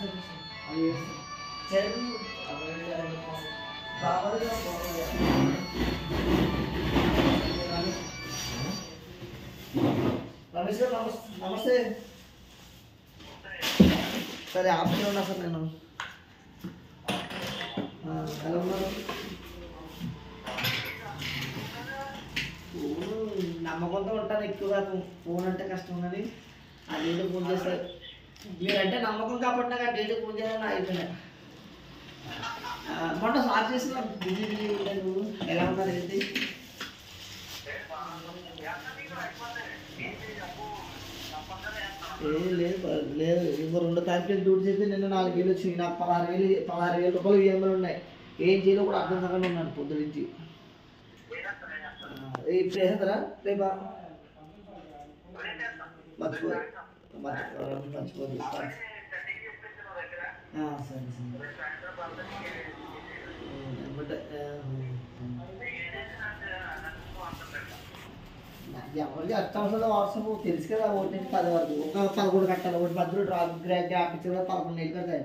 అది చెరువు కావాలిగా రమేష్ గారు నమస్తే. సరే ఆఫీస్లో ఉన్నా సార్ నేను. ఎలా ఉన్నారు? నమ్మకంతో ఉంటాను ఎక్కువగా. ఫోన్ అంటే కష్టం కానీ ఆ డేట్ ఫోన్ చేస్తారు. మీరంటే నమ్మకం కాబట్టి నాకు ఆ డేట్ ఫోన్ చేయాలని అయిపోయినా. మొన్న సార్ చేసిన బిజీ ఉంటాను. ఎలా ఉన్నారు ఏంటి? లేదు లేదు, ఇంకో 2 తారీఖులు డ్యూటీ చేస్తే నిన్న 4 వేలు వచ్చినాయి. నాకు 16,000 రూపాయలు ఈఎంఐలు ఉన్నాయి. ఏం చేయాలో కూడా అర్థం కాకుండా ఉన్నాను పొద్దు నుంచి. ఇప్పుడు వేసేస్తారా రేపా? మర్చిపోదు. సరే సరే ఎవరికి అత్యవసరంలో వాట్సాప్ తెలుసు కదా. 1 నుంచి 10 వరకు ఒక 11 కట్టాలి. ఒకటి మధ్యలో డ్రాప్ గ్యాప్ ఇచ్చి 11 నెలలు కదా.